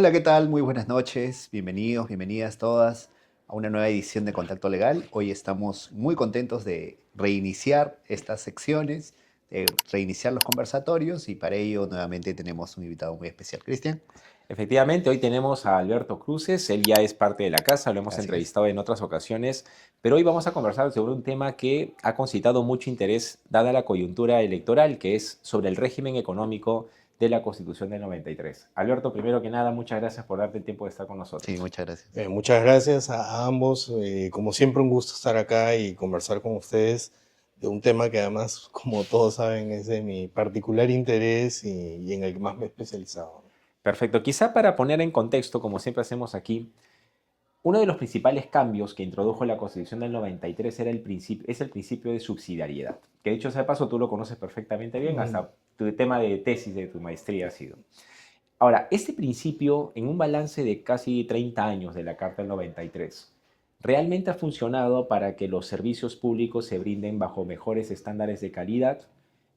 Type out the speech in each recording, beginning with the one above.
Hola, ¿qué tal? Muy buenas noches. Bienvenidos, bienvenidas todas a una nueva edición de Contacto Legal. Hoy estamos muy contentos de reiniciar estas secciones, de reiniciar los conversatorios y para ello nuevamente tenemos un invitado muy especial. Cristian, Efectivamente, hoy tenemos a Alberto Cruces, él ya es parte de la casa, lo hemos así es. entrevistado en otras ocasiones, pero hoy vamos a conversar sobre un tema que ha concitado mucho interés dada la coyuntura electoral, que es sobre el régimen económico de la Constitución del 93. Alberto, primero que nada, muchas gracias por darte el tiempo de estar con Sí, nosotros. muchas gracias. Muchas gracias a ambos. Como siempre, un gusto estar acá y conversar con ustedes de un tema que además, como todos saben, es de mi particular interés y en el que más me he especializado. Perfecto, quizá para poner en contexto, como siempre hacemos aquí, uno de los principales cambios que introdujo la Constitución del 93 es el principio de subsidiariedad, que dicho sea de paso tú lo conoces perfectamente bien, Mm. hasta tu tema de tesis de tu maestría ha sido. Ahora, este principio, en un balance de casi 30 años de la Carta del 93, ¿realmente ha funcionado para que los servicios públicos se brinden bajo mejores estándares de calidad?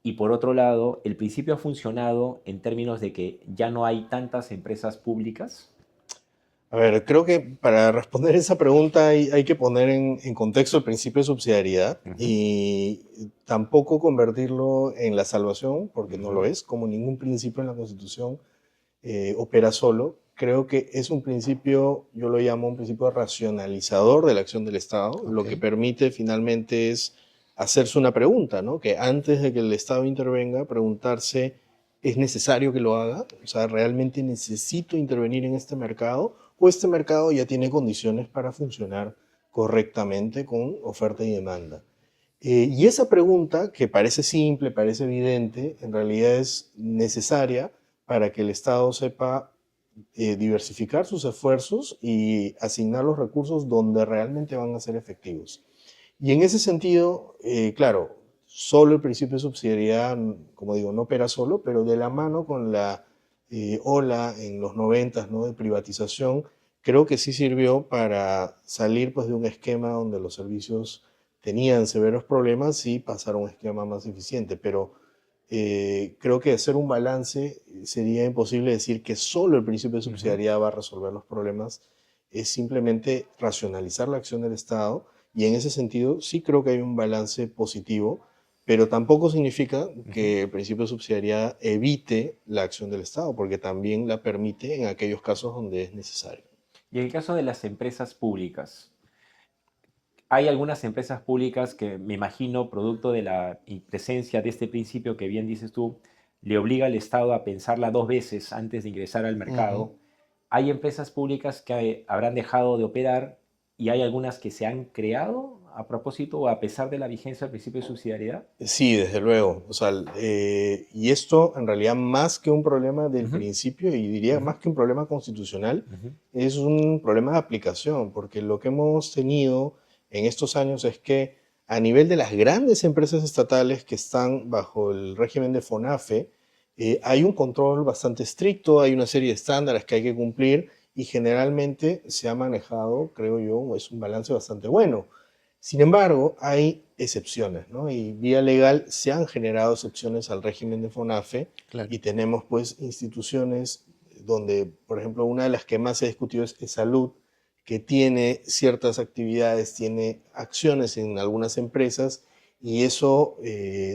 Y por otro lado, ¿el principio ha funcionado en términos de que ya no hay tantas empresas públicas? A ver, creo que para responder esa pregunta hay que poner en contexto el principio de subsidiariedad Ujú, y tampoco convertirlo en la salvación, porque no ujú, lo es, como ningún principio en la Constitución opera solo. Creo que es un principio, yo lo llamo un principio racionalizador de la acción del Estado. Ok. Lo que permite finalmente es hacerse una pregunta, ¿no? Que antes de que el Estado intervenga, preguntarse, ¿es necesario que lo haga? O sea, ¿realmente necesito intervenir en este mercado? ¿O este mercado ya tiene condiciones para funcionar correctamente con oferta y demanda? Y esa pregunta, que parece simple, parece evidente, en realidad es necesaria para que el Estado sepa diversificar sus esfuerzos y asignar los recursos donde realmente van a ser efectivos. Y en ese sentido, claro, solo el principio de subsidiariedad, como digo, no opera solo, pero de la mano con la ola en los 90, ¿no?, de privatización, creo que sí sirvió para salir pues, de un esquema donde los servicios tenían severos problemas y pasar a un esquema más eficiente. Pero creo que hacer un balance sería imposible decir que solo el principio de ujú. subsidiariedad va a resolver los problemas. Es simplemente racionalizar la acción del Estado y en ese sentido sí creo que hay un balance positivo, pero tampoco significa Ujú. que el principio de subsidiariedad evite la acción del Estado, porque también la permite en aquellos casos donde es necesario. Y en el caso de las empresas públicas, hay algunas empresas públicas que me imagino, producto de la presencia de este principio que bien dices tú, le obliga al Estado a pensarla dos veces antes de ingresar al Ujú. mercado. Hay empresas públicas que habrán dejado de operar y hay algunas que se han creado a propósito o a pesar de la vigencia del principio de subsidiariedad. Sí, desde luego. O sea, y esto en realidad más que un problema del Ujú, principio, y diría ujú, más que un problema constitucional, ujú, es un problema de aplicación, porque lo que hemos tenido en estos años es que a nivel de las grandes empresas estatales que están bajo el régimen de FONAFE, hay un control bastante estricto, hay una serie de estándares que hay que cumplir y generalmente se ha manejado, creo yo, es un balance bastante bueno. Sin embargo, hay excepciones, ¿no? Y vía legal se han generado excepciones al régimen de FONAFE Claro. y tenemos pues instituciones donde, por ejemplo, una de las que más se ha discutido es salud, que tiene ciertas actividades, tiene acciones en algunas empresas y eso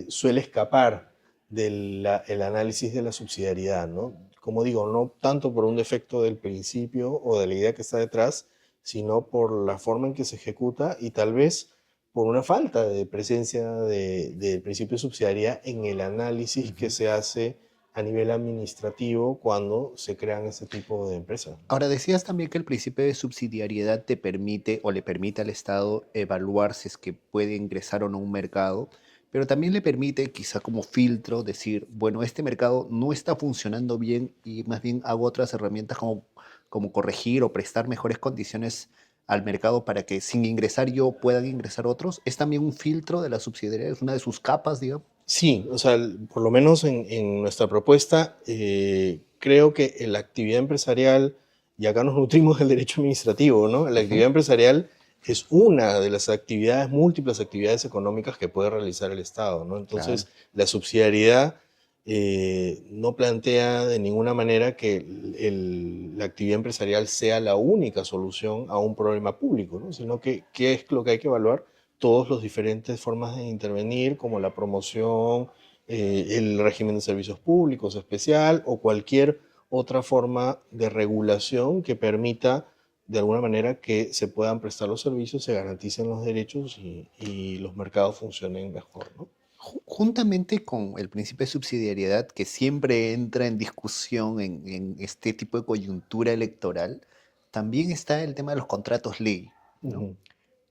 suele escapar del análisis de la subsidiariedad, ¿no? Como digo, no tanto por un defecto del principio o de la idea que está detrás, sino por la forma en que se ejecuta y tal vez por una falta de presencia del principio de subsidiariedad en el análisis que ujú. se hace a nivel administrativo cuando se crean este tipo de empresas. Ahora, decías también que el principio de subsidiariedad te permite o le permite al Estado evaluar si es que puede ingresar o no a un mercado, pero también le permite, quizá como filtro, decir, bueno, este mercado no está funcionando bien y más bien hago otras herramientas como corregir o prestar mejores condiciones al mercado para que sin ingresar yo puedan ingresar otros. Es también un filtro de la subsidiariedad, es una de sus capas, digamos. Sí, o sea, por lo menos en nuestra propuesta, creo que la actividad empresarial, y acá nos nutrimos del derecho administrativo, ¿no? La Ujú. actividad empresarial es una de las actividades, múltiples actividades económicas que puede realizar el Estado, ¿no? Claro. Entonces, la subsidiariedad no plantea de ninguna manera que la actividad empresarial sea la única solución a un problema público, ¿no? Sino que qué es lo que hay que evaluar, todas las diferentes formas de intervenir, como la promoción, el régimen de servicios públicos especial o cualquier otra forma de regulación que permita de alguna manera que se puedan prestar los servicios, se garanticen los derechos y los mercados funcionen mejor, ¿no? Juntamente con el principio de subsidiariedad que siempre entra en discusión en este tipo de coyuntura electoral, también está el tema de los contratos ley, ¿no? Ujú.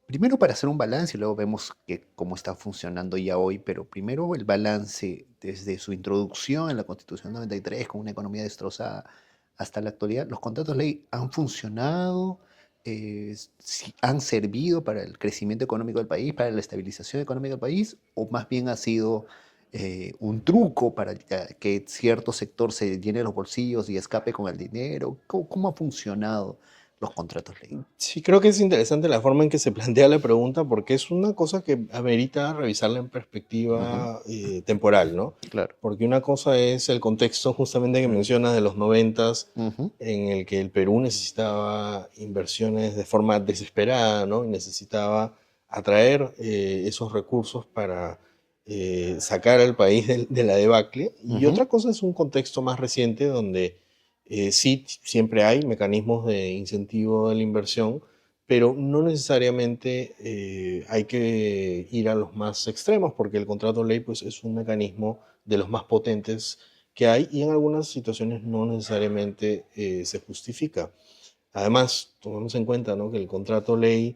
Primero para hacer un balance y luego vemos cómo está funcionando ya hoy, pero primero el balance desde su introducción en la Constitución 93 con una economía destrozada hasta la actualidad, los contratos ley han funcionado, han servido para el crecimiento económico del país, para la estabilización económica del país, o más bien ha sido un truco para que cierto sector se llene los bolsillos y escape con el dinero. ¿Cómo ha funcionado los contratos ley? Sí, creo que es interesante la forma en que se plantea la pregunta porque es una cosa que amerita revisarla en Ujú, perspectiva temporal, ¿no? claro. Porque una cosa es el contexto justamente que mencionas de los noventas Ujú, en el que el Perú necesitaba inversiones de forma desesperada, ¿no? Y necesitaba atraer esos recursos para sacar al país de la debacle. Y ujú. otra cosa es un contexto más reciente donde sí, siempre hay mecanismos de incentivo de la inversión, pero no necesariamente hay que ir a los más extremos, porque el contrato ley pues, es un mecanismo de los más potentes que hay y en algunas situaciones no necesariamente se justifica. Además, tomemos en cuenta, ¿no?, que el contrato ley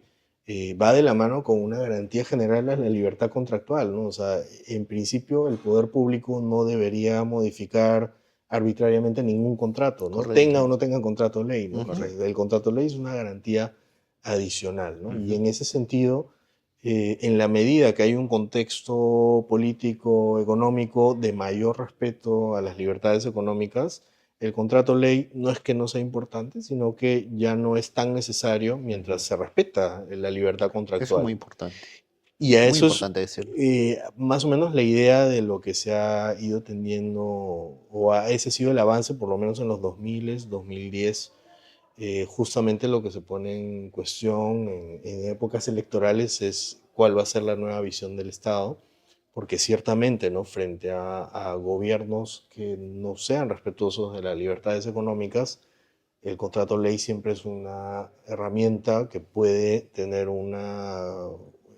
va de la mano con una garantía general a la libertad contractual, ¿no? O sea, en principio el poder público no debería modificar arbitrariamente ningún contrato, ¿no? Tenga o Correcto. no tenga contrato ley, ¿no? O Ujú, sea, el contrato ley es una garantía adicional, ¿no? Y Ujú. en ese sentido, en la medida que hay un contexto político, económico de mayor respeto a las libertades económicas, el contrato ley no es que no sea importante, sino que ya no es tan necesario mientras Ujú. se respeta la libertad eso es muy contractual. importante. Y a Muy eso es importante decirlo. más o menos la idea de lo que se ha ido tendiendo, ese ha sido el avance, por lo menos en los 2000, 2010. Justamente lo que se pone en cuestión en épocas electorales es cuál va a ser la nueva visión del Estado, porque ciertamente, ¿no?, frente a gobiernos que no sean respetuosos de las libertades económicas, el contrato ley siempre es una herramienta que puede tener una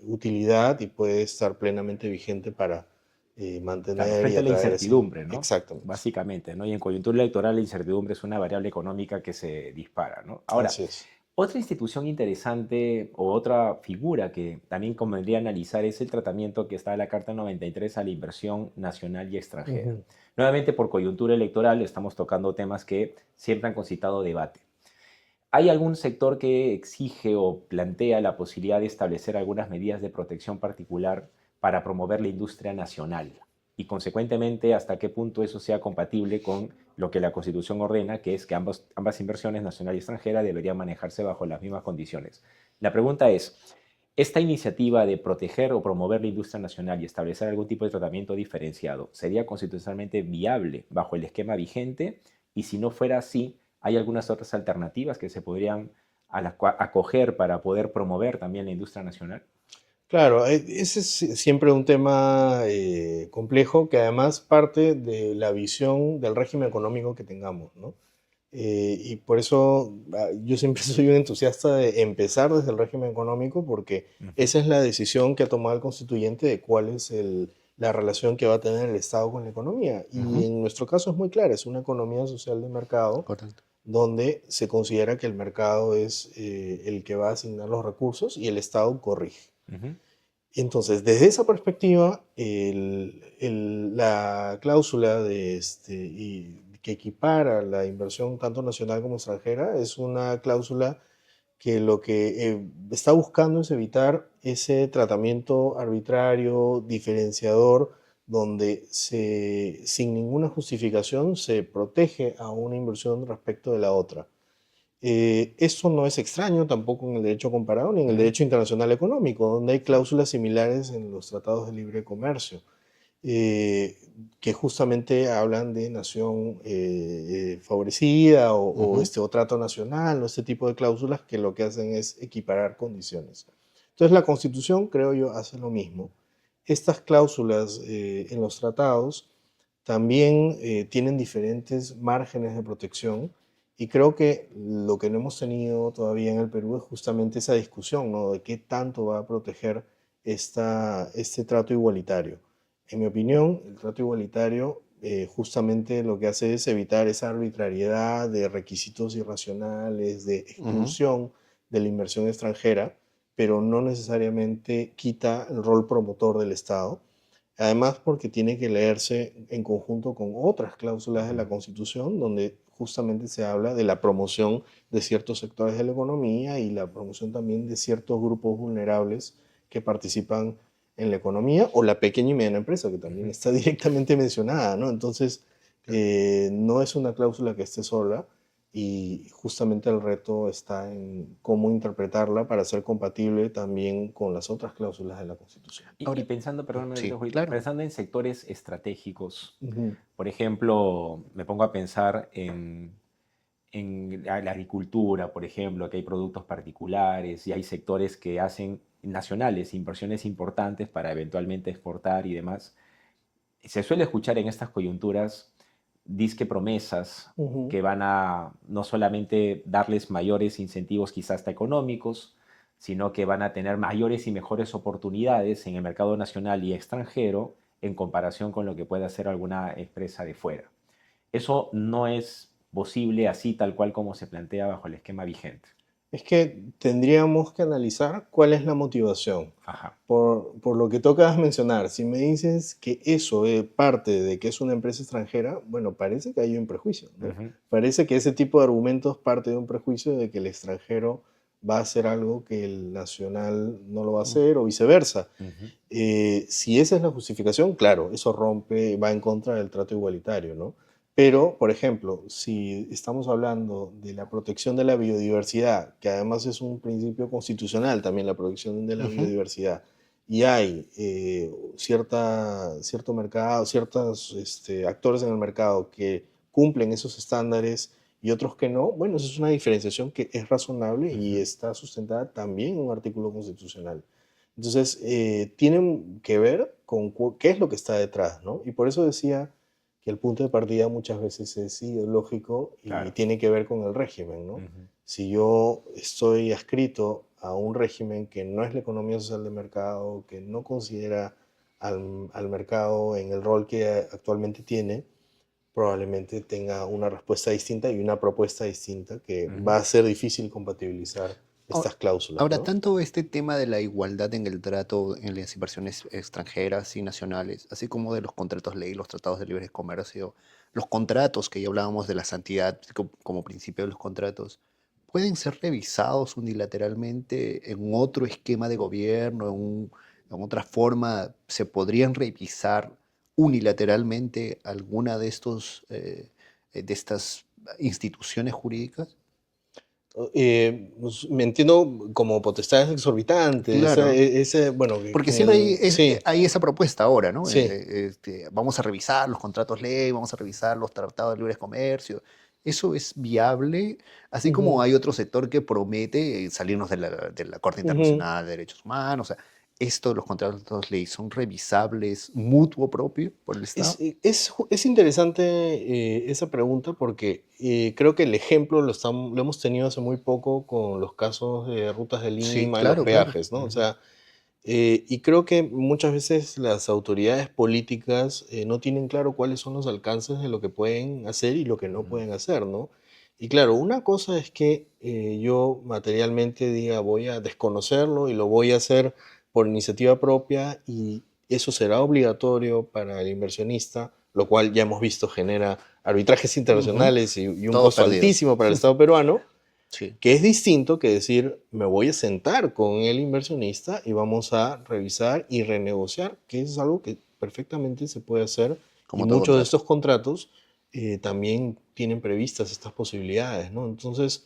utilidad y puede estar plenamente vigente para Claro, mantener y frente a la atraer ese. incertidumbre, ¿no? Exactamente. Básicamente, ¿no? Y en coyuntura electoral la incertidumbre es una variable económica que se dispara, ¿no? Ahora, Así es. otra institución interesante o otra figura que también convendría analizar es el tratamiento que está en la Carta 93 a la inversión nacional y extranjera. Ujú. Nuevamente, por coyuntura electoral, estamos tocando temas que siempre han concitado debate. ¿Hay algún sector que exige o plantea la posibilidad de establecer algunas medidas de protección particular para promover la industria nacional? Y consecuentemente, ¿hasta qué punto eso sea compatible con lo que la Constitución ordena, que es que ambas inversiones, nacional y extranjera, deberían manejarse bajo las mismas condiciones? La pregunta es, ¿esta iniciativa de proteger o promover la industria nacional y establecer algún tipo de tratamiento diferenciado sería constitucionalmente viable bajo el esquema vigente? Y si no fuera así, ¿hay algunas otras alternativas que se podrían acoger para poder promover también la industria nacional? Claro, ese es siempre un tema complejo que además parte de la visión del régimen económico que tengamos, ¿no? Y por eso yo siempre soy un entusiasta de empezar desde el régimen económico porque Ujú, esa es la decisión que ha tomado el constituyente de cuál es la relación que va a tener el Estado con la economía. Y Ujú, en nuestro caso es muy clara, es una economía social de mercado correcto. donde se considera que el mercado es el que va a asignar los recursos y el Estado corrige. ujú, Entonces, desde esa perspectiva, la cláusula que equipara la inversión tanto nacional como extranjera es una cláusula que lo que está buscando es evitar ese tratamiento arbitrario, diferenciador, donde sin ninguna justificación se protege a una inversión respecto de la otra. Esto no es extraño tampoco en el derecho comparado ni en el ujú, derecho internacional económico, donde hay sí, cláusulas similares en los tratados de libre comercio. que justamente hablan de nación favorecida o trato nacional, o este tipo de cláusulas que lo que hacen es equiparar condiciones. Entonces la Constitución, creo yo, hace lo mismo. Estas cláusulas en los tratados también tienen diferentes márgenes de protección y creo que lo que no hemos tenido todavía en el Perú es justamente esa discusión, ¿no? De qué tanto va a proteger este trato igualitario. En mi opinión, el trato igualitario justamente lo que hace es evitar esa arbitrariedad de requisitos irracionales, de Ujú. exclusión de la inversión extranjera, pero no necesariamente quita el rol promotor del Estado. Además, porque tiene que leerse en conjunto con otras cláusulas de la Constitución, donde justamente se habla de la promoción de ciertos sectores de la economía y la promoción también de ciertos grupos vulnerables que participan en la economía, o la pequeña y mediana empresa, que también Ujú. está directamente mencionada, ¿no? Entonces, no es una cláusula que esté sola, y justamente el reto está en cómo interpretarla para ser compatible también con las otras cláusulas de la Constitución. Y Ahora, pensando, perdón, sí, claro. pensando en sectores estratégicos, Ujú, por ejemplo, me pongo a pensar en la agricultura, por ejemplo, que hay productos particulares y hay sectores que hacen nacionales, inversiones importantes para eventualmente exportar y demás. Se suele escuchar en estas coyunturas disque promesas ujú. que van a no solamente darles mayores incentivos quizás hasta económicos, sino que van a tener mayores y mejores oportunidades en el mercado nacional y extranjero en comparación con lo que puede hacer alguna empresa de fuera. Eso no es posible así tal cual como se plantea bajo el esquema vigente. Es que tendríamos que analizar cuál es la motivación. Ajá. Por lo que tocas mencionar, si me dices que eso es parte de que es una empresa extranjera, bueno, parece que hay un prejuicio, ¿no? Ujú, Parece que ese tipo de argumentos parte de un prejuicio de que el extranjero va a hacer algo que el nacional no lo va a hacer o viceversa. ujú, Si esa es la justificación, claro, eso rompe, va en contra del trato igualitario, ¿no? Pero, por ejemplo, si estamos hablando de la protección de la biodiversidad, que además es un principio constitucional también, la protección de la Ujú. biodiversidad, y hay cierto mercado, ciertos actores en el mercado que cumplen esos estándares y otros que no, bueno, eso es una diferenciación que es razonable y ujú. está sustentada también en un artículo constitucional. Entonces, tienen que ver con qué es lo que está detrás, ¿no? Y por eso decía que el punto de partida muchas veces es ideológico y Claro. tiene que ver con el régimen, ¿no? Ujú, Si yo estoy adscrito a un régimen que no es la economía social de mercado, que no considera al mercado en el rol que actualmente tiene, probablemente tenga una respuesta distinta y una propuesta distinta que ujú. va a ser difícil compatibilizar Ahora, estas cláusulas, ahora, ¿no? tanto este tema de la igualdad en el trato en las inversiones extranjeras y nacionales, así como de los contratos ley, los tratados de libre comercio, los contratos que ya hablábamos de la santidad como principio de los contratos, pueden ser revisados unilateralmente en otro esquema de gobierno, en otra forma, se podrían revisar unilateralmente alguna de de estas instituciones jurídicas. Pues, me entiendo como potestades exorbitantes, Claro. bueno, Porque siempre sí, hay esa propuesta ahora, ¿no? sí. Vamos a revisar los contratos ley, vamos a revisar los tratados de libre comercio. ¿Eso es viable? Así como Ujú, hay otro sector que promete salirnos de de la Corte ujú. Internacional de Derechos Humanos. O sea, ¿esto, los contratos ley, son revisables mutuo propio por el Estado? Es interesante esa pregunta porque creo que el ejemplo lo hemos tenido hace muy poco con los casos de rutas de Sí, Lima, de los claro, claro. peajes, ¿no? O Ujú, sea, y creo que muchas veces las autoridades políticas no tienen claro cuáles son los alcances de lo que pueden hacer y lo que no ujú, pueden hacer, ¿no? Y claro, una cosa es que yo materialmente diga voy a desconocerlo y lo voy a hacer por iniciativa propia y eso será obligatorio para el inversionista, lo cual ya hemos visto genera arbitrajes Ujú. internacionales y un Todo costo perdido. altísimo para el Estado peruano, Sí. que es distinto que decir, me voy a sentar con el inversionista y vamos a revisar y renegociar, que es algo que perfectamente se puede hacer y Como todo muchos de contrato. estos contratos también tienen previstas estas posibilidades, ¿no? Entonces,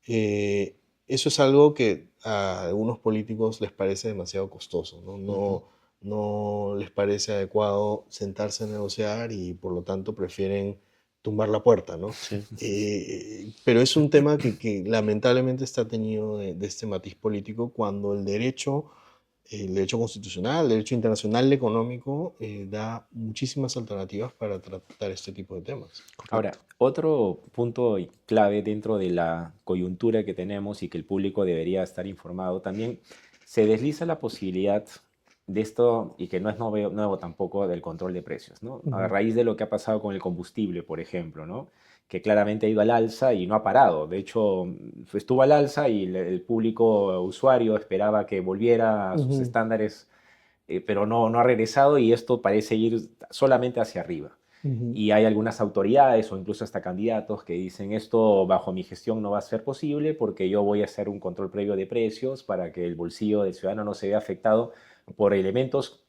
eh, eso es algo que a algunos políticos les parece demasiado costoso, ¿no? Ujú. no les parece adecuado sentarse a negociar y por lo tanto prefieren tumbar la puerta, ¿no? Sí. Pero es un tema que lamentablemente está tenido de este matiz político cuando el derecho constitucional, el derecho internacional económico da muchísimas alternativas para tratar este tipo de temas. Ahora, otro punto clave dentro de la coyuntura que tenemos y que el público debería estar informado, también se desliza la posibilidad de esto, y que no es nuevo tampoco, del control de precios, ¿no? A Ujú, raíz de lo que ha pasado con el combustible, por ejemplo, ¿no? Que claramente ha ido al alza y no ha parado. De hecho, estuvo al alza y el público usuario esperaba que volviera a sus ujú, estándares, pero no ha regresado, y esto parece ir solamente hacia arriba. ujú. Y hay algunas autoridades o incluso hasta candidatos que dicen: esto bajo mi gestión no va a ser posible porque yo voy a hacer un control previo de precios para que el bolsillo del ciudadano no se vea afectado por elementos,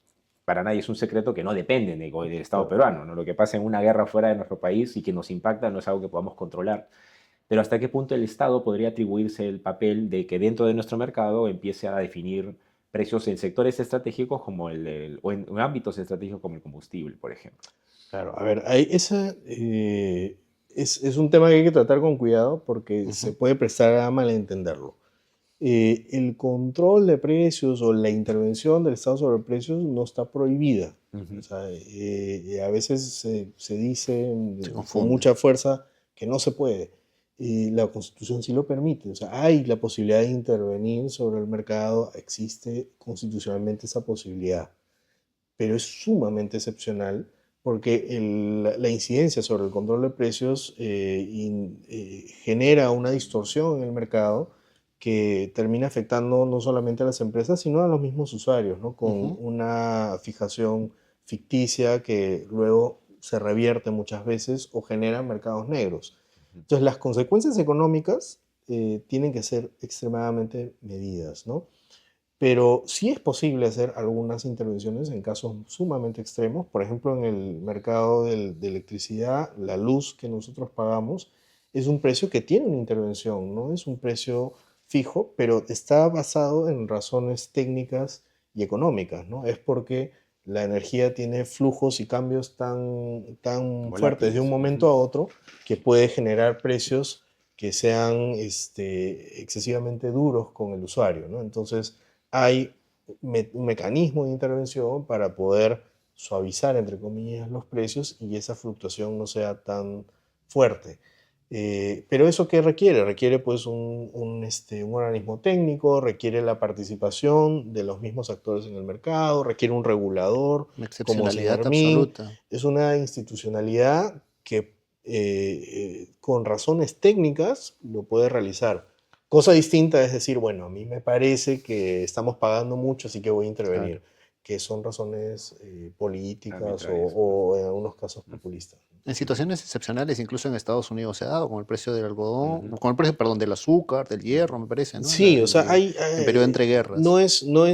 para nadie es un secreto, que no dependen del Estado Claro. peruano, ¿no? Lo que pasa en una guerra fuera de nuestro país y que nos impacta no es algo que podamos controlar. Pero ¿hasta qué punto el Estado podría atribuirse el papel de que dentro de nuestro mercado empiece a definir precios en sectores estratégicos como o en ámbitos estratégicos como el combustible, por ejemplo? Claro, a ver, es un tema que hay que tratar con cuidado porque se Ujú. puede prestar a malentenderlo. El control de precios o la intervención del Estado sobre precios no está prohibida. O Ujú. sea, a veces se dice Se con confunde. mucha fuerza que no se puede. La Constitución sí lo permite. O sea, hay la posibilidad de intervenir sobre el mercado, existe constitucionalmente esa posibilidad, pero es sumamente excepcional porque la incidencia sobre el control de precios genera una distorsión en el mercado que termina afectando no solamente a las empresas, sino a los mismos usuarios, ¿no? Con Ujú. una fijación ficticia que luego se revierte muchas veces o genera mercados negros. Entonces, las consecuencias económicas tienen que ser extremadamente medidas, ¿no? Pero sí es posible hacer algunas intervenciones en casos sumamente extremos. Por ejemplo, en el mercado de electricidad, la luz que nosotros pagamos es un precio que tiene una intervención, no es un precio fijo, pero está basado en razones técnicas y económicas, ¿no? Es porque la energía tiene flujos y cambios tan fuertes de un Volátiles. momento Ujú. a otro que puede generar precios que sean excesivamente duros con el usuario, ¿no? Entonces, hay un mecanismo de intervención para poder suavizar, entre comillas, los precios y esa fluctuación no sea tan fuerte. Pero ¿eso qué requiere? Requiere pues un organismo técnico, requiere la participación de los mismos actores en el mercado, requiere un regulador Una como excepcionalidad Senermin. absoluta. Es una institucionalidad que con razones técnicas lo puede realizar. Cosa distinta es decir, bueno, a mí me parece que estamos pagando mucho, así que voy a Claro. intervenir, que son razones políticas Arbitrarias. o en algunos casos Ujú. populistas. En situaciones excepcionales, incluso en Estados Unidos se ha dado, con el precio del algodón, Ujú. con el precio, perdón, del azúcar, del hierro, me parece, ¿no? Sí, o sea, En periodo de entreguerras. no es Lo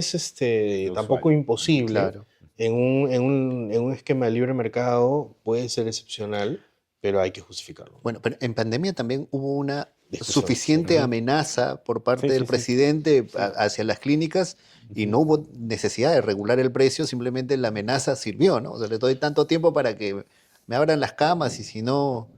tampoco usual. Ujú. imposible. Claro. En un esquema de libre mercado puede ser excepcional, pero hay que justificarlo. Bueno, pero en pandemia también hubo una Discusión, sí. suficiente Ujú. amenaza por Sí, parte del sí, sí. presidente Sí. hacia las clínicas y Ujú. no hubo necesidad de regular el precio, simplemente la amenaza sirvió, ¿no? O sea, le doy tanto tiempo para que me abran las camas y si no,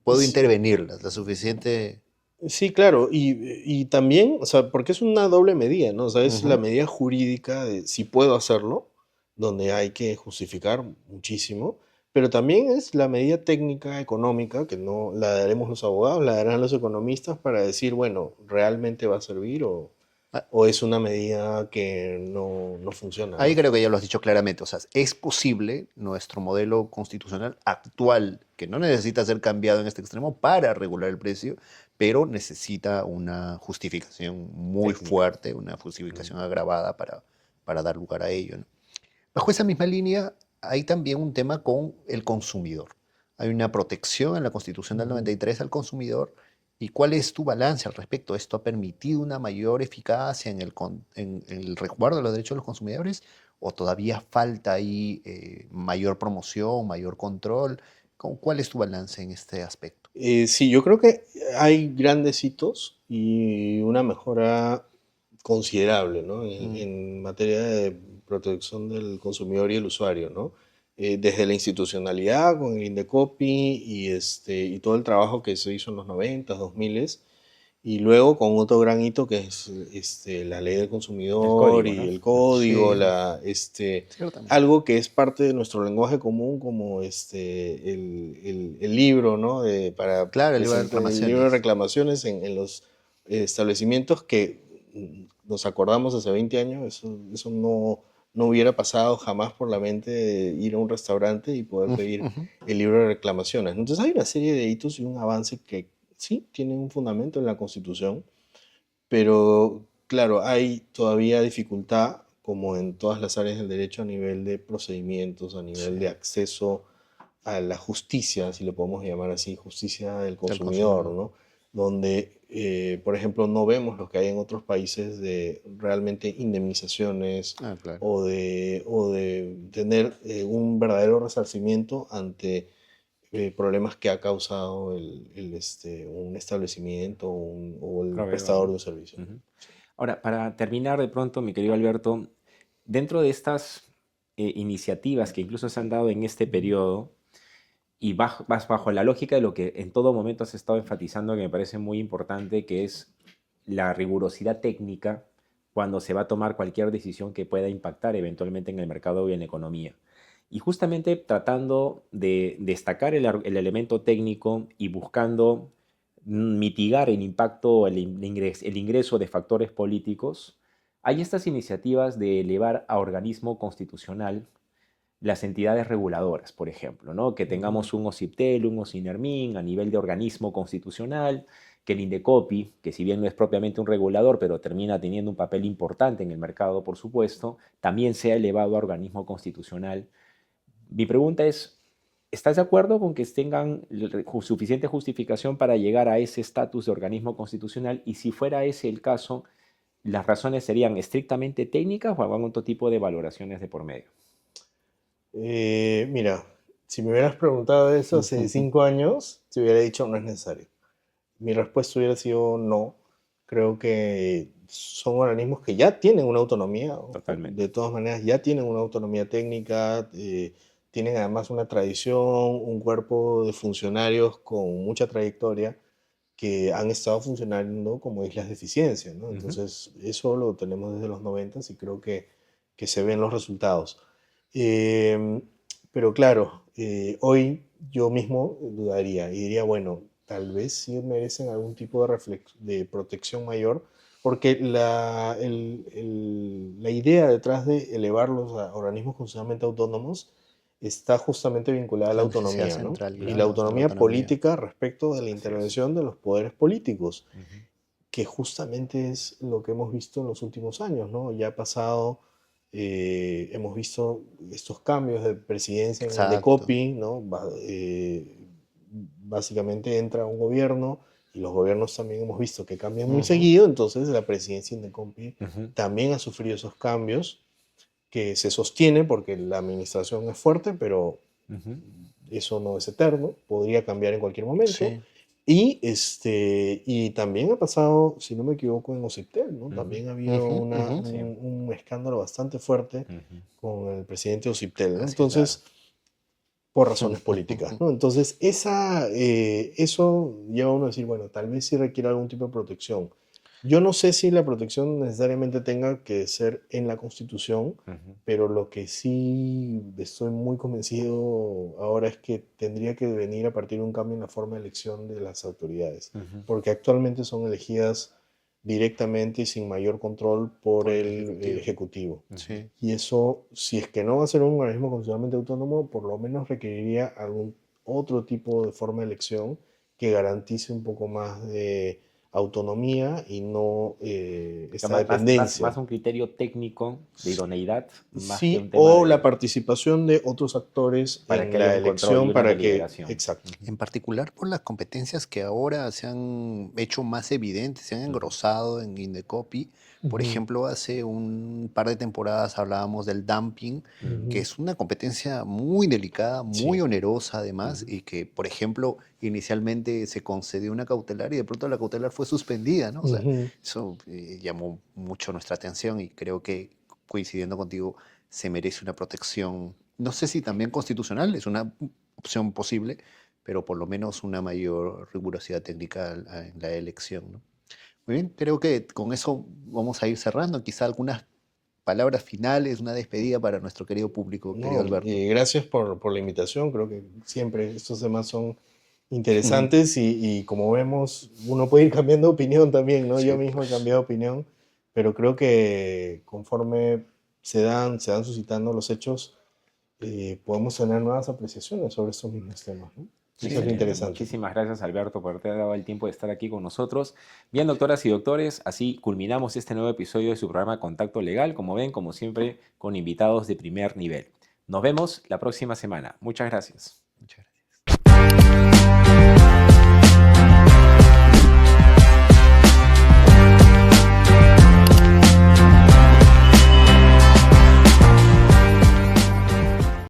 puedo Sí, intervenirlas, la suficiente... sí, claro, y también, o sea, porque es una doble medida, ¿no? O sea, es la Ujú. medida jurídica de si puedo hacerlo, donde hay que justificar muchísimo, pero también es la medida técnica económica, que no la daremos los abogados, la darán los economistas para decir, bueno, ¿realmente va a servir Ah, o es una medida que no funciona, ahí ¿no? creo que ya lo has dicho claramente, o sea, es posible nuestro modelo constitucional actual, que no necesita ser cambiado en este extremo para regular el precio, pero necesita una justificación muy Técnica. fuerte, una Ujú. justificación agravada para dar lugar a ello, ¿no? Bajo esa misma línea, hay también un tema con el consumidor. Hay una protección en la Constitución del Ujú. 93 al consumidor. ¿Y cuál es tu balance al respecto? ¿Esto ha permitido una mayor eficacia en el resguardo de los derechos de los consumidores? ¿O todavía falta ahí mayor promoción, mayor control? ¿Cuál es tu balance en este aspecto? Sí, yo creo que hay grandes hitos y una mejora considerable, ¿no? Mm, En materia de protección del consumidor y el usuario, ¿no? Desde la institucionalidad con el Indecopi y todo el trabajo que se hizo en los 90, 2000, y luego con otro gran hito que es la ley del El consumidor código, y ¿no? el código, Sí, ciertamente. algo que es parte de nuestro lenguaje común como el libro, ¿no? Para Claro, el libro de presentar el libro de reclamaciones. reclamaciones en los establecimientos que nos acordamos hace 20 años, eso no hubiera pasado jamás por la mente de ir a un restaurante y poder Ujú, pedir ujú. el libro de reclamaciones. Entonces hay una serie de hitos y un avance que sí tienen un fundamento en la Constitución, pero claro, hay todavía dificultad, como en todas las áreas del derecho, a nivel de procedimientos, a nivel de Sí, acceso a la justicia, si lo podemos llamar así, justicia del del consumidor, consumidor. ¿no? Donde, por ejemplo, no vemos lo que hay en otros países de realmente indemnizaciones Ah, claro. o de tener un verdadero resarcimiento ante problemas que ha causado un establecimiento o el Proveedor, prestador ¿no? de un servicio. Ujú. Ahora, para terminar de pronto, mi querido Alberto, dentro de estas iniciativas que incluso se han dado en este periodo, y vas bajo la lógica de lo que en todo momento has estado enfatizando, que me parece muy importante, que es la rigurosidad técnica cuando se va a tomar cualquier decisión que pueda impactar eventualmente en el mercado y en la economía. Y justamente tratando de destacar el elemento técnico y buscando mitigar el impacto, el ingreso de factores políticos, hay estas iniciativas de elevar a organismo constitucional las entidades reguladoras, por ejemplo, ¿no? Que Ujú. tengamos un OCIPTEL, un OCINERMIN a nivel de organismo constitucional, que el INDECOPI, que si bien no es propiamente un regulador, pero termina teniendo un papel importante en el mercado, por supuesto, también sea elevado a organismo constitucional. Mi pregunta es, ¿estás de acuerdo con que tengan suficiente justificación para llegar a ese estatus de organismo constitucional? Y si fuera ese el caso, ¿las razones serían estrictamente técnicas o algún otro tipo de valoraciones de por medio? Mira, si me hubieras preguntado eso hace 5 años, te hubiera dicho no es necesario. Mi respuesta hubiera sido no. Creo que son organismos que ya tienen una autonomía, ojo, Totalmente. de todas maneras ya tienen una autonomía técnica, tienen además una tradición, un cuerpo de funcionarios con mucha trayectoria que han estado funcionando como islas de eficiencia, ¿no? Ujú. Entonces, eso lo tenemos desde los 90 y creo que se ven los resultados. Eh, pero claro, hoy yo mismo dudaría y diría, bueno, tal vez sí merecen algún tipo de protección mayor, porque la idea detrás de elevarlos a organismos constitucionalmente autónomos está justamente vinculada a la La necesidad autonomía, ¿no? central, Y la claro, de la autonomía autonomía. política respecto de la Así es. intervención de los poderes políticos, Ujú. que justamente es lo que hemos visto en los últimos años, ¿no? Ya ha pasado, hemos visto estos cambios de presidencia en el Exacto. DECOPI, ¿no? Básicamente entra un gobierno y los gobiernos también hemos visto que cambian muy Ujú. seguido, entonces la presidencia en DECOPI Ujú. también ha sufrido esos cambios que se sostiene porque la administración es fuerte, pero Ujú. eso no es eterno, podría cambiar en cualquier momento. Sí. Y también ha pasado, si no me equivoco, en OCIPTEL, ¿no? Ujú. También ha habido Ujú, ujú. Sí. un escándalo bastante fuerte Ujú. con el presidente OCIPTEL, ¿no? Así es. Claro. Entonces, por razones políticas, ¿no? Entonces, eso lleva a uno a decir, bueno, tal vez sí requiere algún tipo de protección. Yo no sé si la protección necesariamente tenga que ser en la Constitución, Ujú. pero lo que sí estoy muy convencido ahora es que tendría que venir a partir de un cambio en la forma de elección de las autoridades, Ujú. porque actualmente son elegidas directamente y sin mayor control por Por el el Ejecutivo. Ejecutivo. Ujú. Sí. Y eso, si es que no va a ser un organismo constitucionalmente autónomo, por lo menos requeriría algún otro tipo de forma de elección que garantice un poco más de autonomía y no O sea, esta más dependencia. un criterio técnico de idoneidad, más que Sí, un tema o la de participación de otros actores para que en haya la un control y elección una para que, deliberación. exacto. Ujú. En particular por las competencias que ahora se han hecho más evidentes, se han Ujú. engrosado en Indecopi. Por Ujú, ejemplo, hace un par de temporadas hablábamos del dumping, que ujú. es una competencia muy delicada, muy Sí. onerosa además, Ujú. y que, por ejemplo, inicialmente se concedió una cautelar y de pronto la cautelar fue suspendida, ¿no? O sea, Ujú. eso llamó mucho nuestra atención y creo que, coincidiendo contigo, se merece una protección, no sé si también constitucional, es una opción posible, pero por lo menos una mayor rigurosidad técnica en la elección, ¿no? Muy bien, creo que con eso vamos a ir cerrando. Quizá algunas palabras finales, una despedida para nuestro querido público, querido No, Alberto. gracias por la invitación. Creo que siempre estos temas son interesantes y como vemos, uno puede ir cambiando de opinión también, ¿no? Sí, Yo mismo he pues. cambiado de opinión, pero creo que conforme se dan suscitando los hechos, podemos tener nuevas apreciaciones sobre estos mismos temas, ¿no? Eso es lo Excelente. interesante. Muchísimas gracias, Alberto, por haberte dado el tiempo de estar aquí con nosotros. Bien, doctoras y doctores, así culminamos este nuevo episodio de su programa Contacto Legal, como ven, como siempre, con invitados de primer nivel. Nos vemos la próxima semana. Muchas gracias.